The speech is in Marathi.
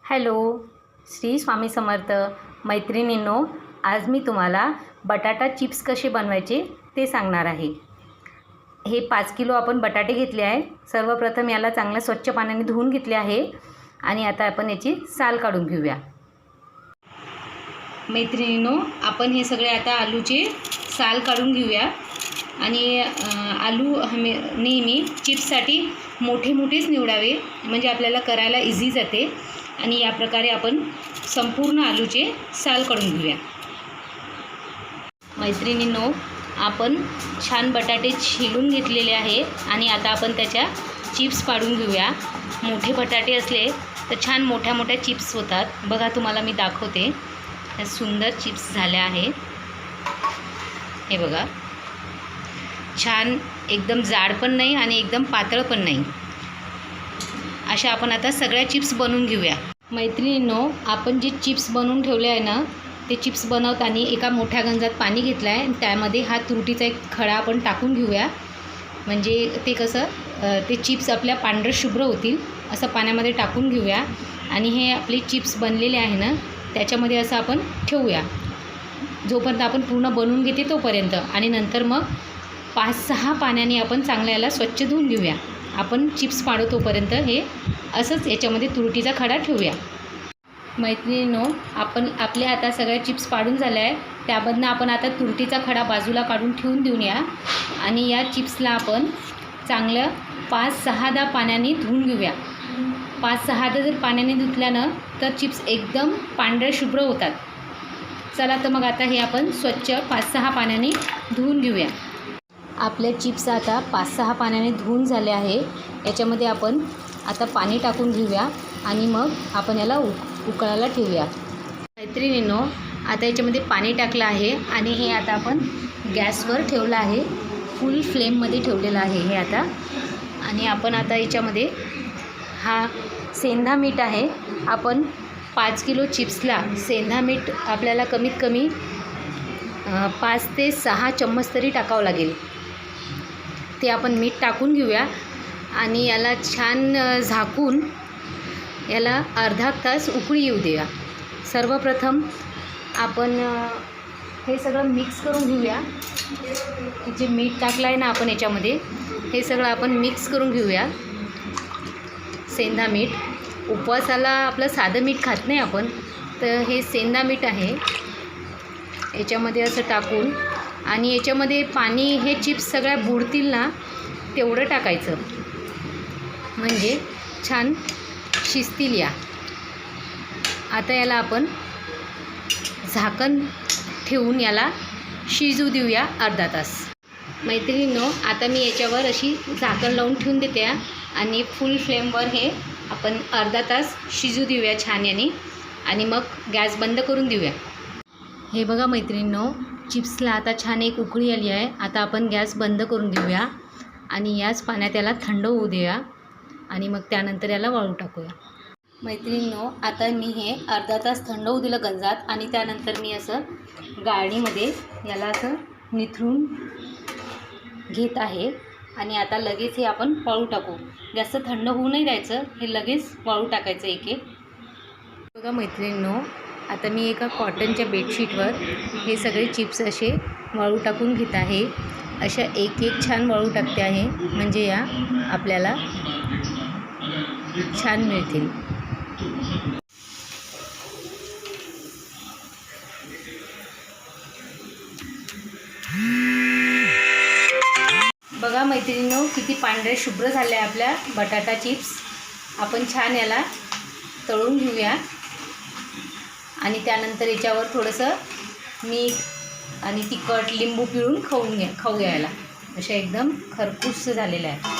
हॅलो, श्री स्वामी समर्थ मैत्रिणींनो, आज मी तुम्हाला बटाटा चिप्स कसे बनवायचे ते सांगणार आहे। हे 5 किलो आपण बटाटे घेतले आहे। सर्वप्रथम याला चांगलं स्वच्छ पाण्याने धुवून घेतले आहे आणि आता आपण याची साल काढून घेऊया। मैत्रिणींनो, आपण हे सगळे आता आलूचे साल काढून घेऊया आणि आलू नेहमी चिप्ससाठी मोठे मोठेच निवडावे, म्हणजे आपल्याला करायला इझी जाते। आणि या प्रकारे आपण संपूर्ण आलूचे साल काढून घेऊया। मैत्रिणींनो, आपण छान बटाटे छिलून घेतलेले आहे आणि आता आपण त्याच्या चिप्स पाडून घेऊया। मोठे बटाटे असले तर छान मोठ्या मोठ्या चिप्स होतात। बघा, तुम्हाला मी दाखवते, या सुंदर चिप्स झाल्या आहे। हे बघा, छान एकदम जाड पण नाही आणि एकदम पातळ पण नाही, अशा आपण आता सगळ्या चिप्स बनवून घेऊया। मैत्रिणींनो, आपण जे चिप्स बनवून ठेवले आहे ना, ते चिप्स बनवताना एका मोठ्या गंजात पाणी घेतलं आहे आणि त्यामध्ये हा तुरटीचा एक खडा आपण टाकून घेऊया। म्हणजे ते कसं ते चिप्स आपल्या पांढरे शुभ्र होतील, असं पाण्यामध्ये टाकून घेऊया। आणि हे आपले चिप्स बनलेले आहे ना, त्याच्यामध्ये असं आपण ठेवूया जोपर्यंत आपण पूर्ण बनवून घेते तोपर्यंत। आणि नंतर मग 5-6 पाण्याने आपण चांगलं याला स्वच्छ धुवून घेऊया। आपण चिप्स पाडू तोपर्यंत हे असंच याच्यामध्ये तुरटीचा खडा ठेवूया। मैत्रिणींनो, आपण आपल्या आता सगळ्या चिप्स पाडून झाल्या आहे, त्यामधनं आपण आता तुरटीचा खडा बाजूला काढून ठेवून देऊया। आणि या चिप्सला आपण चांगलं 5-6 पाण्याने धुवून घेऊया। 5-6 जर पाण्याने धुतल्यानं तर चिप्स एकदम पांढरे शुभ्र होतात। चला तर मग आता हे आपण स्वच्छ 5-6 पाण्याने धुवून घेऊया। आपले चिप्स आता 5-6 पाण्याने धुवून झाले आहे। याच्यामध्ये आपण आता पाणी टाकून घेऊया आणि मग आपण याला उकळायला ठेवूया। मैत्रिणींनो, आता याच्यामध्ये पाणी टाकलं आहे आणि हे आता आपण गॅसवर ठेवलं आहे, फुल फ्लेममध्ये ठेवलेलं आहे हे आता। आणि आपण आता याच्यामध्ये हा सेंधा मीठ आहे। आपण 5 किलो चिप्सला सेंधा मीठ आपल्याला कमीत कमी 5 ते 6 चम्मच तरी टाकावं लागेल। ते आपण मीठ टाकून घेऊया आणि याला छान झाकून याला अर्धा तास उकळी येऊ देऊया। सर्वप्रथम आपण हे सगळं मिक्स करून घेऊया। जे मीठ टाकलं आहे ना आपण याच्यामध्ये, हे सगळं आपण मिक्स करून घेऊया। सेंधा मीठ, उपवासाला आपलं साधं मीठ खात नाही आपण, तर हे सेंधा मीठ आहे। याच्यामध्ये असं टाकून आणि याच्यामध्ये पाणी, हे चिप्स सगळ्या बुडतील ना तेवढं टाकायचं, म्हणजे छान शिजतील या। आता याला आपण झाकण ठेवून याला शिजू देऊया अर्धा तास। मैत्रिणींनो, आता मी याच्यावर अशी झाकण लावून ठेवून देते आणि फुल फ्लेमवर हे आपण अर्धा तास शिजू देऊया छान याने आणि मग गॅस बंद करून देऊया। हे बघा मैत्रिणींनो, चिप्सला आता छान एक उकळी आली आहे। आता आपण गॅस बंद करून देऊया आणि याच पाण्यात याला थंड होऊ देऊया आणि मग त्यानंतर याला वाळू टाकूया। मैत्रिणींनो, आता मी हे अर्धा तास थंड होऊ दिलं गंजात आणि त्यानंतर मी असं गाळणीमध्ये याला असं निथळून घेत आहे आणि आता लगेच हे आपण वाळू टाकू। जास्त थंड होऊ नाही द्यायचं, हे लगेच वाळू टाकायचं एक एक। बघा मैत्रिणींनो, आता मी एका कॉटनच्या बेडशीटवर हे सगळे चिप्स असे वाळू टाकून घेत आहे। अशा एक एक छान वाळू टाकते आहे, म्हणजे या आपल्याला छान मिळतील। बघा मैत्रिणींनो, किती पांढरे शुभ्र झाले आहे आपल्या बटाटा चिप्स। आपण छान याला तळून घेऊया आणि त्यानंतर याच्यावर थोडंसं मीठ आणि तिखट, लिंबू पिळून खाऊया याला। अशा एकदम खरपूस झालेल्या आहे।